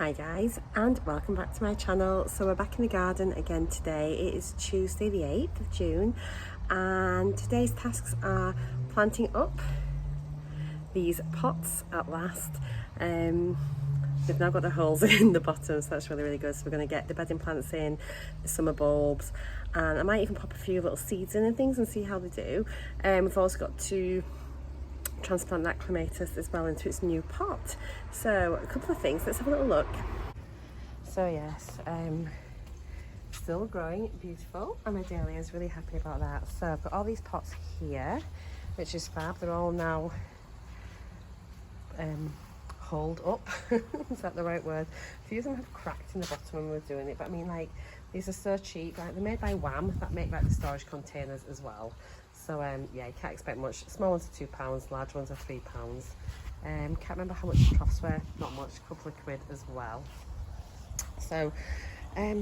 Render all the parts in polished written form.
Hi guys, and welcome back to my channel. So we're back in the garden again today. It is Tuesday the 8th of June and today's tasks are planting up these pots at last. They've now got the holes in the bottom, so that's really good. So we're going to get the bedding plants in, the summer bulbs, and I might even pop a few little seeds in and things and see how they do. We've also got to transplant that clematis as well into its new pot. So a couple of things, let's have a little look. So yes, still growing beautiful, and my dahlia is really happy about that. So I've got all these pots here, which is fab. They're all now holed up. Is that the right word? A few of them have cracked in the bottom when we were doing it, but I mean, like, these are so cheap. Like, they're made by Wham, that make like the storage containers as well. So yeah, you can't expect much. Small ones are £2, large ones are £3. Can't remember how much the troughs were. Not much, a couple of quid as well. So I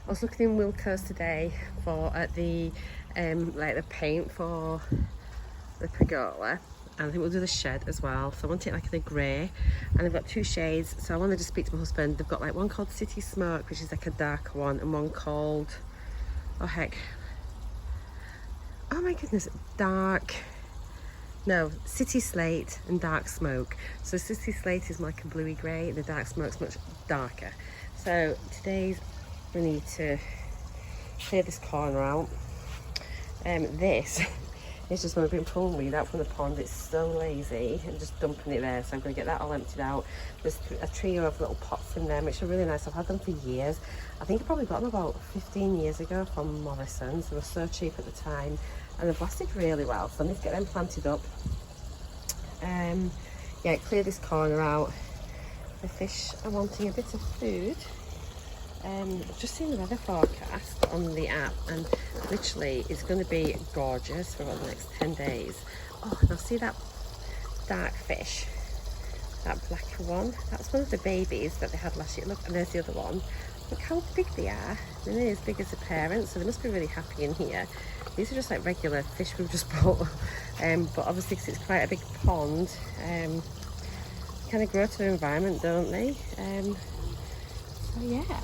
was looking in Wilko's today for the like the paint for the pergola, and I think we'll do the shed as well. So I want it like in a grey, and they've got two shades. So I wanted to speak to my husband. They've got like one called City Smoke, which is like a darker one, and one called, oh heck, oh my goodness, City Slate and Dark Smoke. So City Slate is like a bluey grey, and the Dark Smoke's much darker. So today's we need to clear this corner out. This is just when we've been pulling weed out from the pond. It's so lazy and just dumping it there. So I'm going to get that all emptied out. There's a trio of little pots in there, which are really nice. I've had them for years. I think I probably got them about 15 years ago from Morrison's. They were so cheap at the time, and they've lasted really well. So I need to get them planted up. Yeah, clear this corner out. The fish are wanting a bit of food. I've just seen the weather forecast on the app, and literally it's going to be gorgeous for about the next 10 days. Oh, now see that dark fish, that blacker one? That's one of the babies that they had last year. Look, and there's the other one. Look how big they are. They're nearly as big as the parents, so they must be really happy in here. These are just like regular fish we've just bought, but obviously because it's quite a big pond, kind of grow to their environment, don't they? So yeah,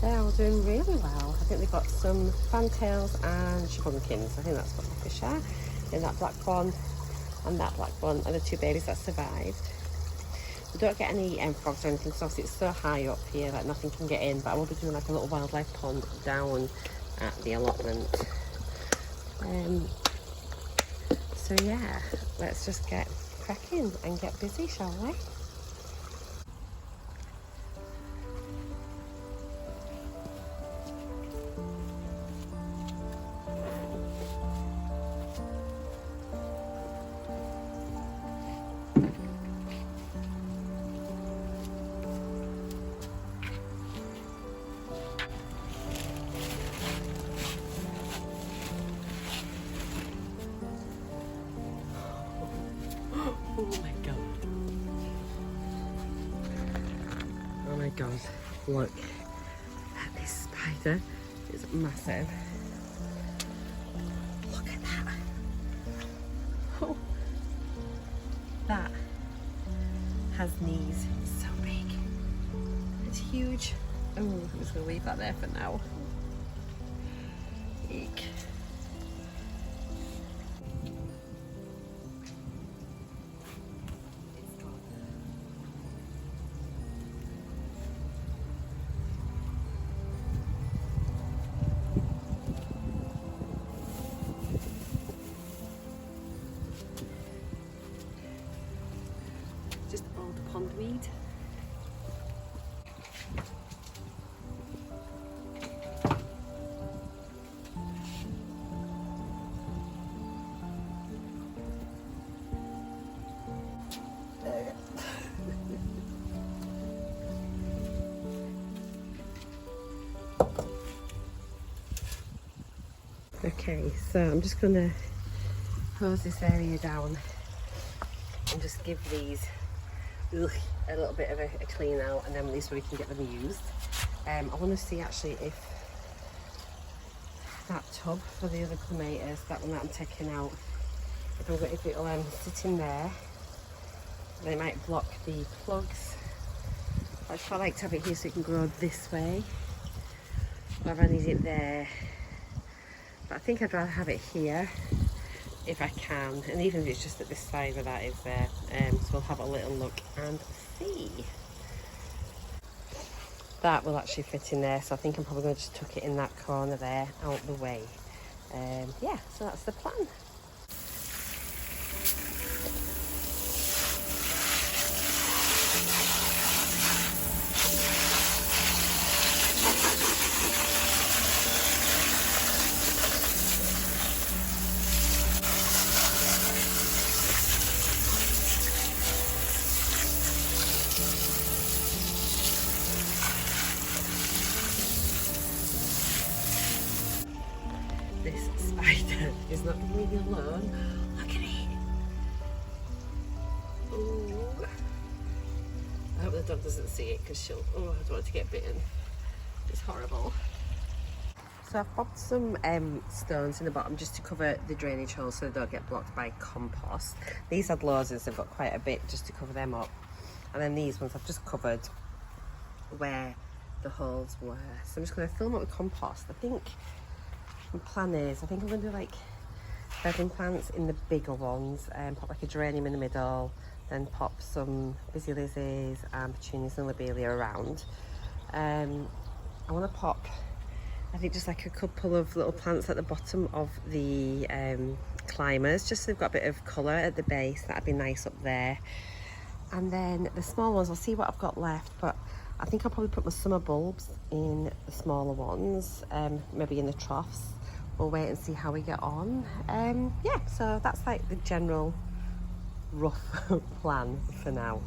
they're all doing really well. I think they've got some fantails and pumpkins. I think that's what the fish are. And that black one and that black one are the two babies that survived. We don't get any frogs or anything, because obviously it's so high up here that nothing can get in, but I will be doing like a little wildlife pond down at the allotment. So yeah, let's just get cracking and get busy, shall we? Oh my god. Oh my god. Look at this spider. It's massive. Look at that. Oh. That has knees. It's so big. It's huge. Oh, I'm just going to leave that there for now. Eek. Just old pondweed. Okay, so I'm just going to close this area down and just give these a little bit of a clean out, and then at least we can get them used. I want to see actually if that tub for the other clematis, that one that I'm taking out, if it'll sit in there, then it might block the plugs I just quite like to have it here so it can grow this way. Or I need it there. But I think I'd rather have it here if I can. And even if it's just at this side where that is there. So we'll have a little look and see. That will actually fit in there. So I think I'm probably going to just tuck it in that corner there, out the way. Yeah, so that's the plan. This spider is not going to leave me alone. Look at it. Ooh. I hope the dog doesn't see it because she'll, I don't want it to get bitten. It's horrible. So I've popped some stones in the bottom just to cover the drainage holes so they don't get blocked by compost. These had loads, they've got quite a bit just to cover them up. And then these ones I've just covered where the holes were. So I'm just going to fill them up with compost. I think my plan is, I think I'm going to do like bedding plants in the bigger ones and pop like a geranium in the middle, then pop some busy lizzies and petunias and lobelia around. I want to pop, I think, just like a couple of little plants at the bottom of the climbers, just so they've got a bit of colour at the base. That'd be nice up there. And then the small ones, I'll see what I've got left, but I think I'll probably put my summer bulbs in the smaller ones, maybe in the troughs. We'll wait and see how we get on. Yeah, so that's like the general rough plan for now.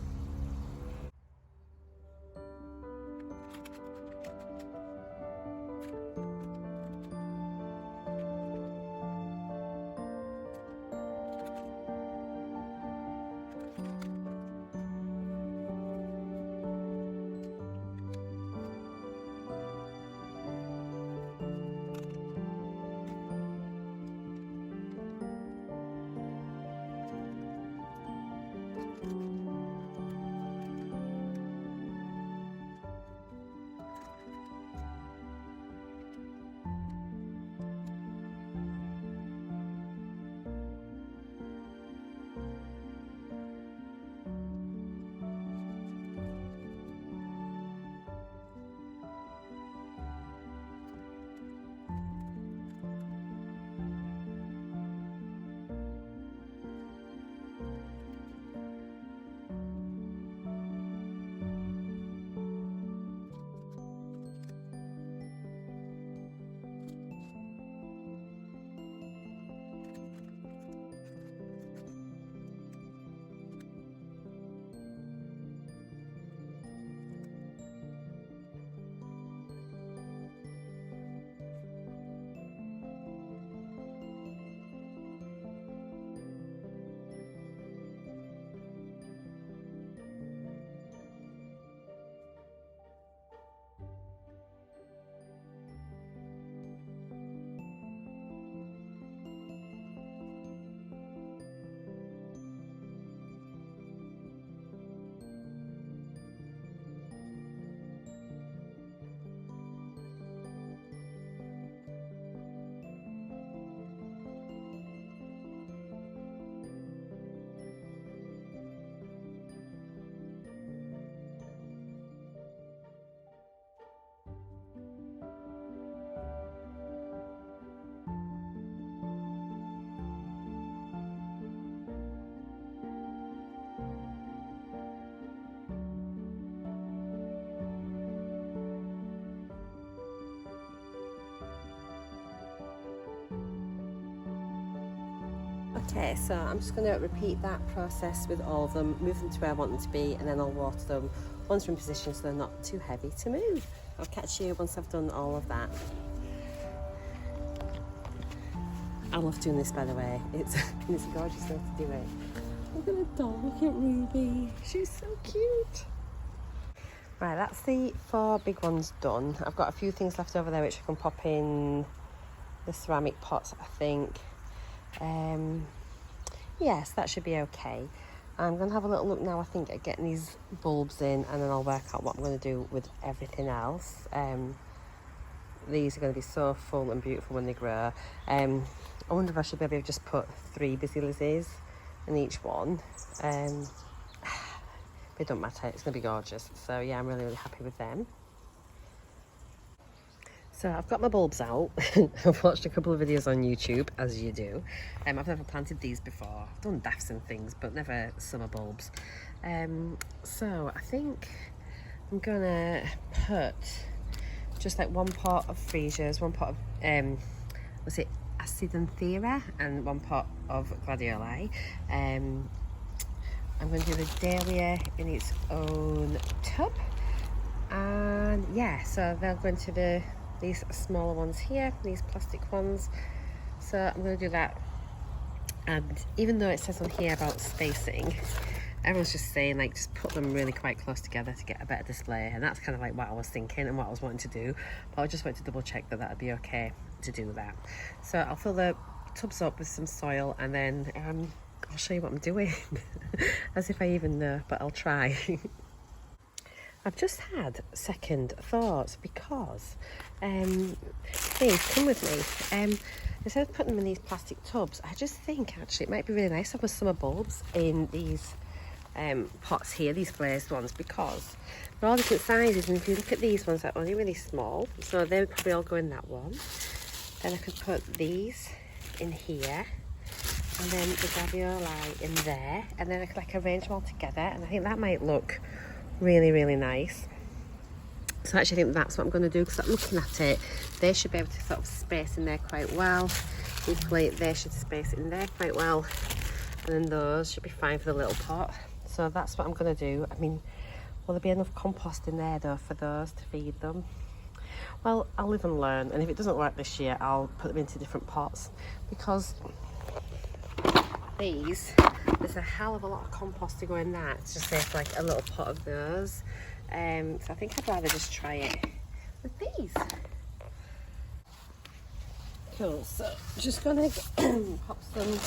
Okay, so I'm just going to repeat that process with all of them, move them to where I want them to be, and then I'll water them once they're in position so they're not too heavy to move. I'll catch you once I've done all of that. I love doing this, by the way. It's a gorgeous way to do it. Look at the dog, look at Ruby. She's so cute. Right, that's the 4 big ones done. I've got a few things left over there which I can pop in the ceramic pots, I think. Yes, that should be okay. I'm going to have a little look now, I think, at getting these bulbs in, and then I'll work out what I'm going to do with everything else. These are going to be so full and beautiful when they grow. I wonder if I should maybe just put 3 busy lizzies in each one. But it don't matter, it's going to be gorgeous. So yeah, I'm really, really happy with them. So I've got my bulbs out. I've watched a couple of videos on YouTube, as you do. I've never planted these before. I've done dafts and things, but never summer bulbs. So I think I'm gonna put just like 1 pot of freesias, 1 pot of was it Acidanthera, and 1 pot of gladioli. I'm going to do the dahlia in its own tub, and yeah, so they'll go into these smaller ones here, these plastic ones. So I'm going to do that. And even though it says on here about spacing, everyone's just saying like just put them really quite close together to get a better display, and that's kind of like what I was thinking and what I was wanting to do, but I just wanted to double check that would be okay to do that. So I'll fill the tubs up with some soil, and then I'll show you what I'm doing. As if I even know, but I'll try. I've just had second thoughts, because please come with me. Instead of putting them in these plastic tubs, I just think actually it might be really nice to have summer bulbs in these pots here, these glazed ones, because they're all different sizes, and if you look at these ones, they're only really small, so they would probably all go in that one. Then I could put these in here, and then the gladioli in there, and then I could like arrange them all together, and I think that might look really, really nice. So I actually think that's what I'm going to do, because I'm looking at it, they should be able to sort of space in there quite well. Equally, they should space in there quite well, and then those should be fine for the little pot. So that's what I'm going to do. I mean, will there be enough compost in there though for those to feed them? Well, I'll live and learn, and if it doesn't work this year, I'll put them into different pots, because there's a hell of a lot of compost to go in that. It's just say like a little pot of those. So I think I'd rather just try it with these. Cool, so just gonna pop some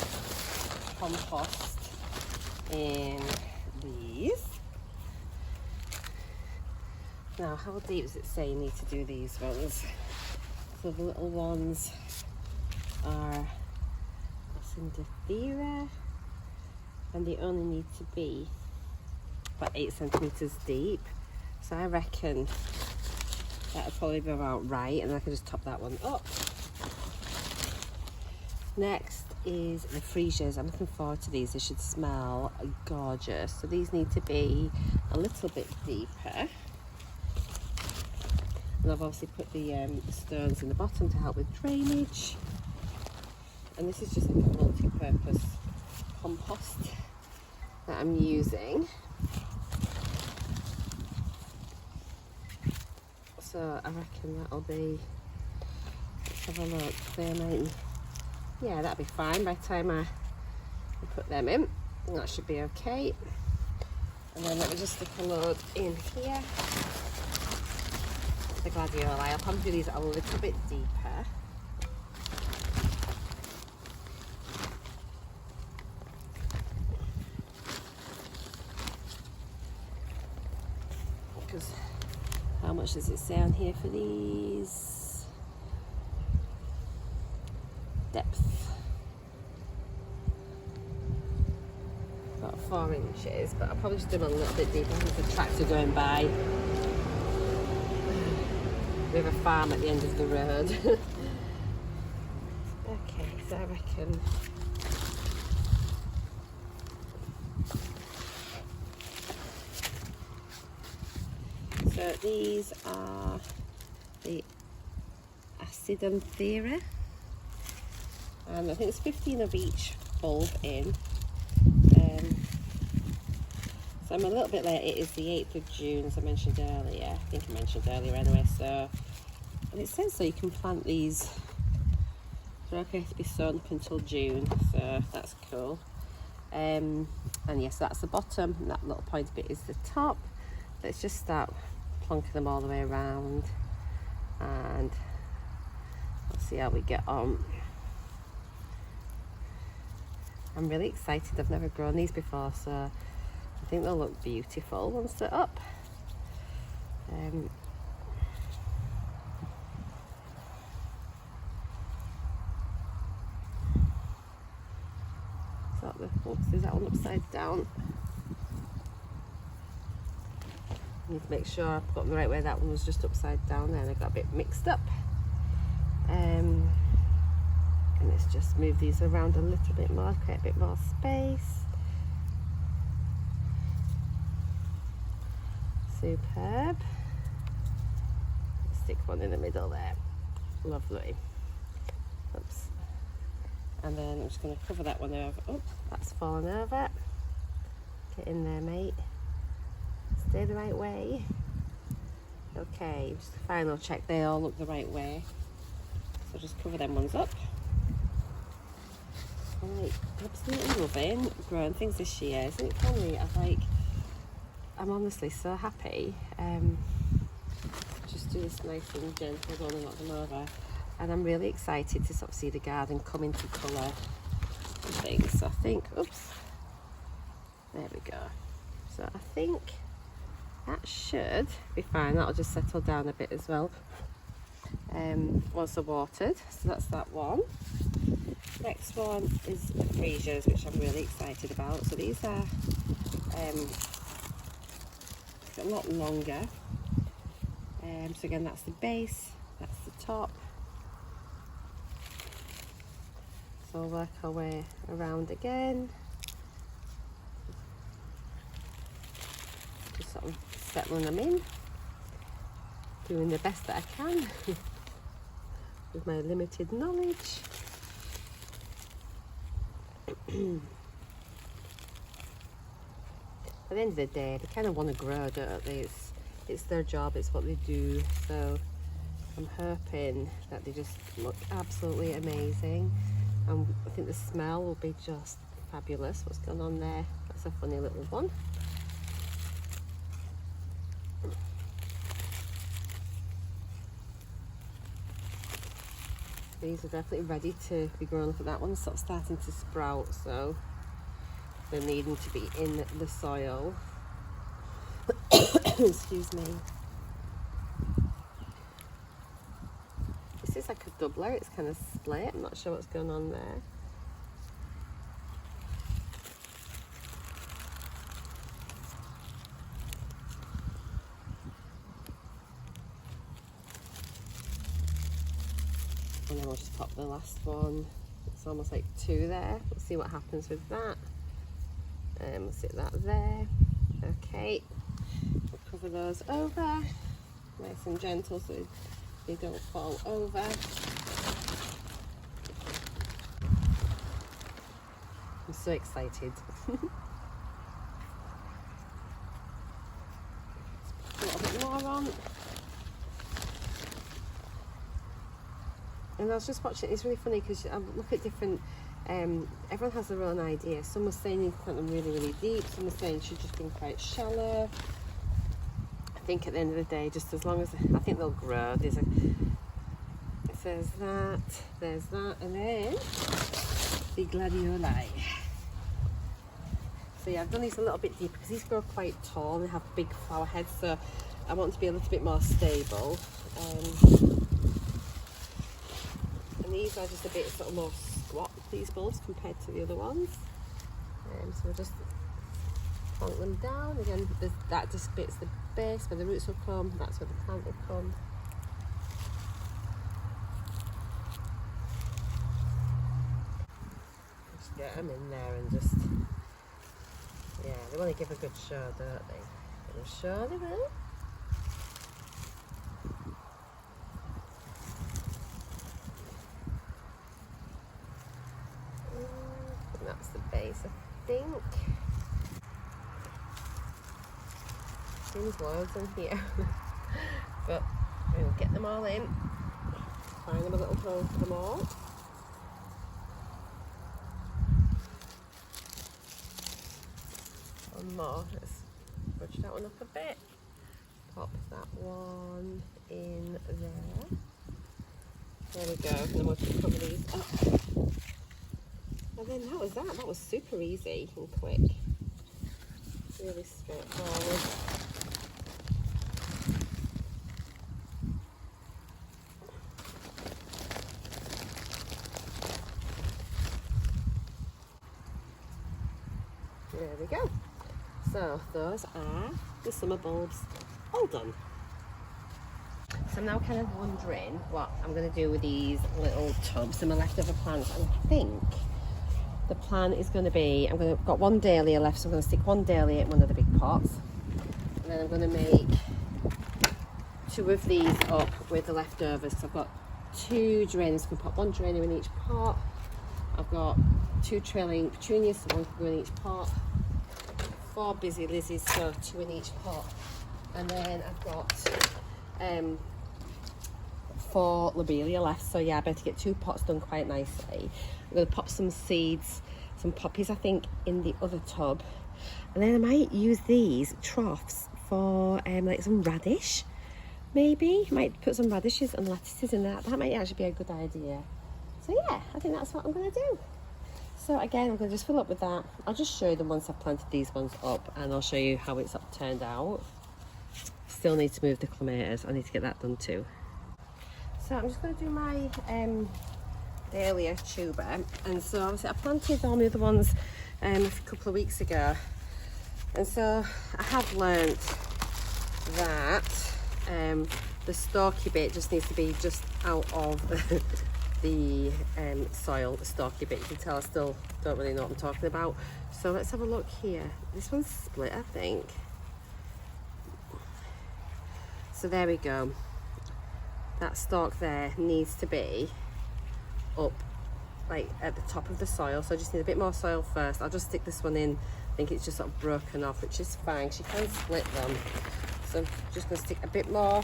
compost in these. Now, how deep does it say you need to do these ones? So the little ones are Acidanthera, and they only need to be about 8 centimeters deep. So I reckon that'll probably be about right, and I can just top that one up. Next is the freesias. I'm looking forward to these. They should smell gorgeous. So these need to be a little bit deeper. And I've obviously put the stones in the bottom to help with drainage. And this is just like a multi-purpose compost that I'm using. So I reckon that'll be, let's have a look, yeah, that'll be fine by the time I put them in. That should be okay. And then let me just stick a load in here. The gladioli, I'll probably do these a little bit deeper. Because how much does it say on here for these? Depth. About 4 inches, but I'll probably just do them a little bit deeper. There's a tractor going by. We have a farm at the end of the road. Okay, so I reckon so these are the Acidanthera, and I think it's 15 of each bulb in. So I'm a little bit late. It is the 8th of June, as I mentioned earlier. I think I mentioned earlier anyway. So, and it says so you can plant these. They're okay to be sown up until June, so that's cool. And yes, that's the bottom, and that little pointy bit is the top. Let's just start plonking them all the way around, and we'll see how we get on. I'm really excited. I've never grown these before, so I think they'll look beautiful once they're up. Oops, is that one upside down? I need to make sure I've got them the right way. That one was just upside down there and I got a bit mixed up. And let's just move these around a little bit more, create a bit more space. Superb. Stick one in the middle there. Lovely. Oops. And then I'm just going to cover that one over. Oh, that's fallen over. Get in there, mate. Stay the right way. Okay, just a final check. They all look the right way. So just cover them ones up. Right, absolutely loving growing things this year. Isn't it funny? I'm honestly so happy. Just do this nice and gentle, don't knock them over. And I'm really excited to sort of see the garden come into colour and things. So I think, oops, there we go. So I think that should be fine. That'll just settle down a bit as well. Once they're watered. So that's that one. Next one is the freesias, which I'm really excited about. So these are a lot longer. So again, that's the base, that's the top. So we'll work our way around again. Just sort of settling them in. Doing the best that I can with my limited knowledge. At the end of the day, they kind of want to grow, don't they? It's their job, it's what they do. So I'm hoping that they just look absolutely amazing. And I think the smell will be just fabulous. What's going on there? That's a funny little one. These are definitely ready to be grown. Look at that one, sort of starting to sprout, so they're needing to be in the soil. Excuse me. This is like a doubler, it's kind of split. I'm not sure what's going on there. And then we'll just pop the last one. It's almost like two there. We'll see what happens with that. We'll sit that there. Okay. We'll cover those over. Nice and gentle so they don't fall over. I'm so excited. A little bit more on. And I was just watching, it's really funny because I look at different, everyone has their own idea. Some are saying you plant them really, really deep. Some are saying you should just been quite shallow. I think at the end of the day, just as long as, I think they'll grow. There's that, and then the gladioli. So yeah, I've done these a little bit deeper because these grow quite tall and they have big flower heads. So I want to be a little bit more stable. And these are just a bit sort of more squat, these bulbs, compared to the other ones. So we'll just plonk them down. Again, that just bits the base where the roots will come, that's where the plant will come. Just get them in there and just, yeah, they want to give a good show, don't they? I'm sure they will. That's the base, I think. Seems loads in here. But we'll get them all in. Find them a little hole for them all. One more. Let's budge that one up a bit. Pop that one in there. There we go. And then we'll just cover these up. And then that was that. That was super easy and quick. Really straightforward. There we go. So those are the summer bulbs all done. So I'm now kind of wondering what I'm going to do with these little tubs and my leftover plants. And I think the plan is going to be, got one dahlia left, so I'm going to stick one dahlia in one of the big pots. And then I'm going to make 2 of these up with the leftovers. So I've got 2 geraniums, I can put 1 geranium in each pot. I've got 2 trailing petunias, so 1 can go in each pot. 4 busy lizzies, so 2 in each pot. And then I've got 4 lobelia left, so yeah, I better get 2 pots done quite nicely. I'm going to pop some seeds, some poppies I think, in the other tub, and then I might use these troughs for like some radish, maybe. Might put some radishes and lettuces in that. That might actually be a good idea. So yeah, I think that's what I'm going to do. So again, I'm going to just fill up with that. I'll just show you them once I've planted these ones up, and I'll show you how it's turned out. Still need to move the clematis. I need to get that done too. So I'm just going to do my dahlia tuber, and so obviously I planted all the other ones a couple of weeks ago, and so I have learnt that the stalky bit just needs to be just out of the soil, the stalky bit. You can tell I still don't really know what I'm talking about. So let's have a look here. This one's split, I think. So there we go. That stalk there needs to be up like at the top of the soil, so I just need a bit more soil first. I'll just stick this one in. I think it's just sort of broken off, which is fine. She can split them, so I'm just going to stick a bit more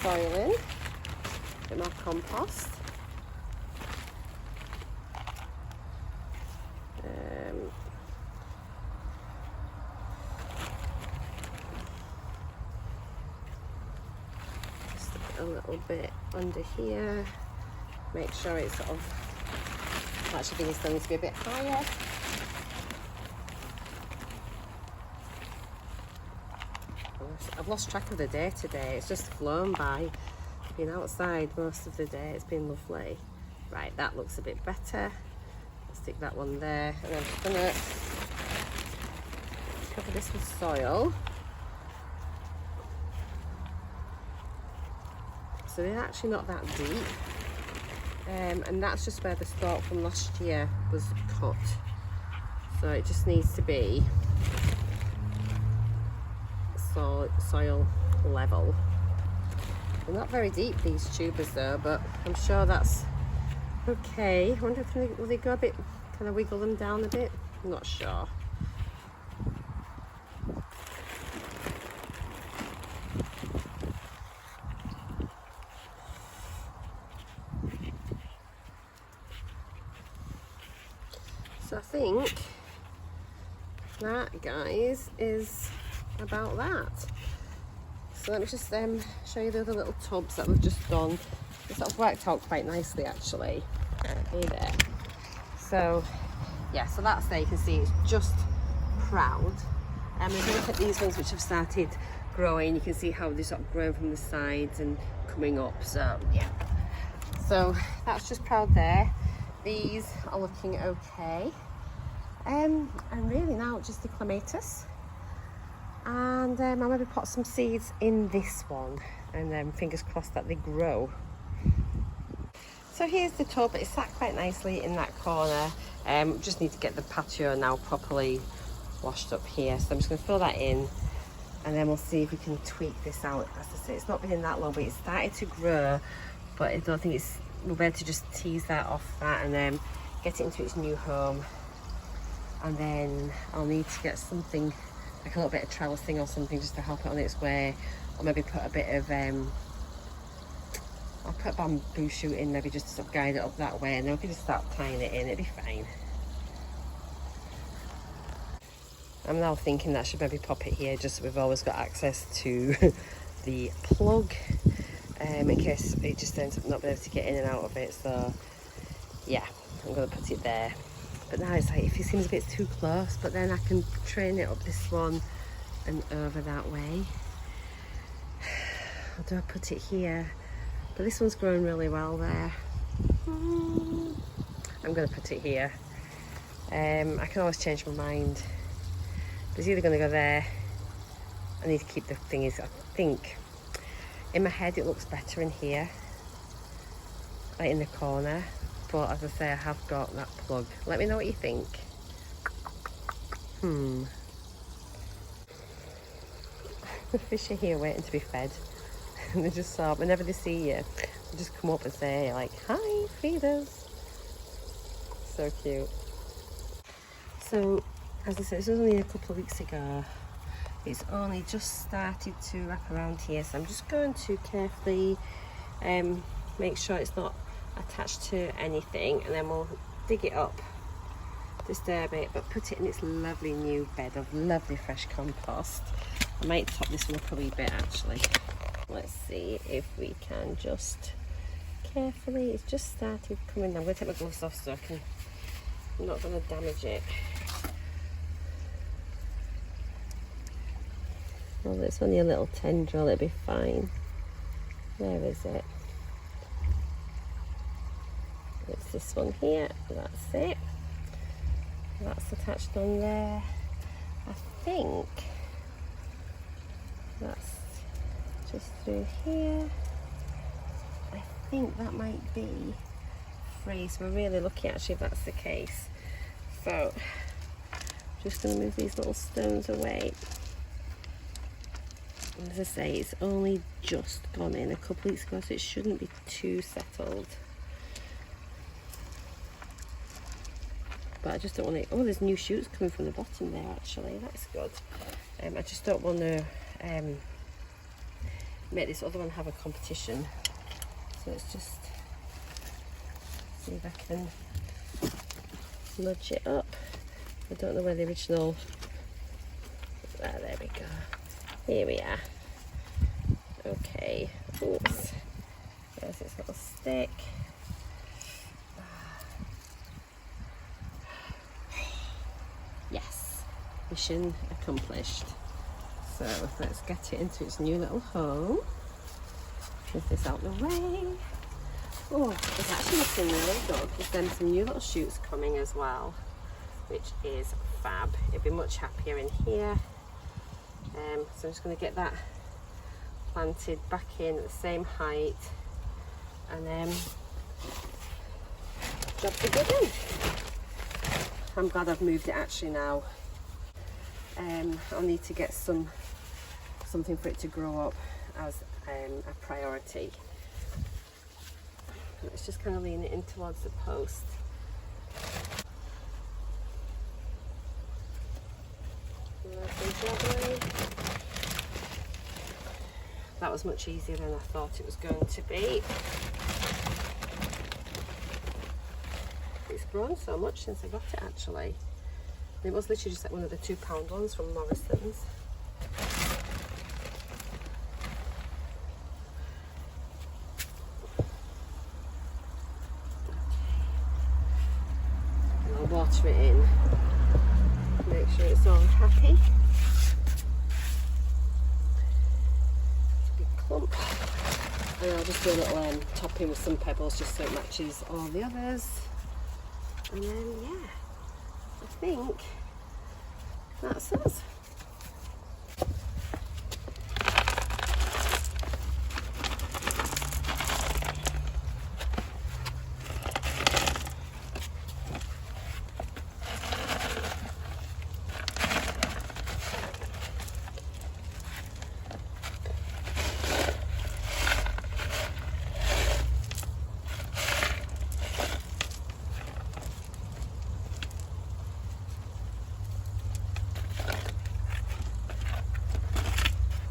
soil in, a bit more compost. A little bit under here, make sure it's sort of, actually these things to be a bit higher. I've lost track of the day today. It's just flown by. I've been outside most of the day. It's been lovely. Right, that looks a bit better. I'll stick that one there, and I'm just gonna cover this with soil. So they're actually not that deep, and that's just where the stalk from last year was cut, so it just needs to be soil level. They're not very deep, these tubers though, but I'm sure that's okay. I wonder if will they go a bit, can I wiggle them down a bit? I'm not sure. So I think that, guys, is about that. So let me just show you the other little tubs that we've just done. It's sort of worked out quite nicely actually. Hey there. So yeah, so that's there, you can see it's just proud. And if you look at these ones which have started growing, you can see how they're sort of growing from the sides and coming up. So yeah, so that's just proud there. These are looking okay, and really now just the clematis, and I'll maybe put some seeds in this one, and fingers crossed that they grow. So here's the tub. It's sat quite nicely in that corner. Just need to get the patio now properly washed up here, so I'm just going to fill that in, and then we'll see if we can tweak this out. As I say, it's not been in that long, but it's started to grow, but I don't think it's, we'll be able to just tease that off that and then get it into its new home. And then I'll need to get something like a little bit of trellising or something just to help it on its way, or maybe put a bit of I'll put bamboo shoot in, maybe just to sort of guide it up that way, and then we can just start tying it in. It'll be fine. I'm now thinking that I should maybe pop it here just so we've always got access to the plug, in case it just ends up not being able to get in and out of it. So yeah, I'm going to put it there. But now it's like, if it seems a bit too close, but then I can train it up this one and over that way. Or do I put it here? But this one's growing really well there. I'm going to put it here. I can always change my mind. But it's either going to go there. I need to keep the thing is, I think, in my head it looks better in here, like in the corner. But as I say, I have got that plug. Let me know what you think. The fish are here waiting to be fed. And they just sob. Whenever they see you, they just come up and say, like, hi, feed us. So cute. So, as I said, this was only a couple of weeks ago. It's only just started to wrap around here. So I'm just going to carefully make sure it's not attached to anything. And then we'll dig it up, disturb it, but put it in its lovely new bed of lovely fresh compost. I might top this one up a wee bit actually. Let's see if we can just carefully, it's just started coming down. I'm going to take my gloves off so I'm not going to damage it. Well, it's only a little tendril, it'll be fine. Where is it? It's this one here, that's it. That's attached on there. I think that's just through here. I think that might be free, so we're really lucky actually if that's the case. So just going to move these little stones away. And as I say, it's only just gone in a couple weeks ago, so it shouldn't be too settled. But I just don't want to, oh, there's new shoots coming from the bottom there actually, that's good. I just don't want to make this other one have a competition. So let's just see if I can nudge it up. I don't know where the original, there we go. Here we are. Okay, oops. There's this little stick. Yes, mission accomplished. So let's get it into its new little home. Move this out the way. Oh, it's actually looking really good. There's then some new little shoots coming as well, which is fab. It'd be much happier in here. So I'm just going to get that planted back in at the same height, and then job to good in. I'm glad I've moved it actually now. I'll need to get something for it to grow up as a priority. Let's just kind of lean it in towards the post. That was much easier than I thought it was going to be. It's grown so much since I got it actually. It was literally just like one of the £2 ones from Morrison's. And I'll water it in. Make sure it's all happy. Big clump. And I'll just do a little topping with some pebbles just so it matches all the others. And then, yeah, I think that's us.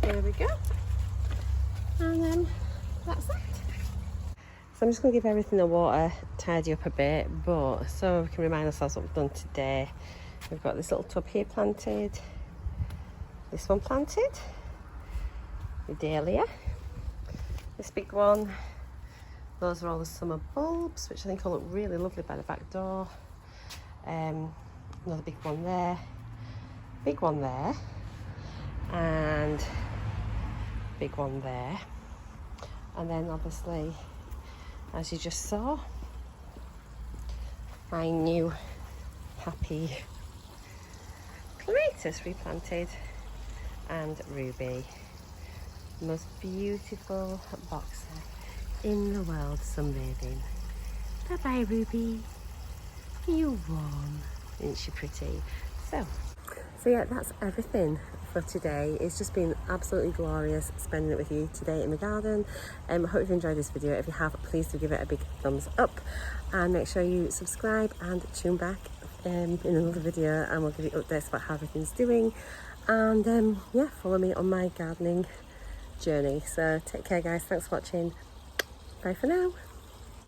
There we go, and then that's it. So I'm just going to give everything a water, tidy up a bit, but so we can remind ourselves what we've done today. We've got this little tub here planted, this one planted, the dahlia, this big one, Those are all the summer bulbs, which I think will look really lovely by the back door. Another big one there, and big one there. And then obviously, as you just saw, my new happy clematis replanted, and Ruby, the most beautiful boxer in the world, sunbathing. Bye bye, Ruby. Are you warm? Isn't she pretty? So yeah, that's everything for today. It's just been absolutely glorious spending it with you today in the garden. I hope you've enjoyed this video. If you have, please do give it a big thumbs up, and make sure you subscribe and tune back in another video, and we'll give you updates about how everything's doing. And yeah, follow me on my gardening journey. So take care, guys. Thanks for watching. Bye for now.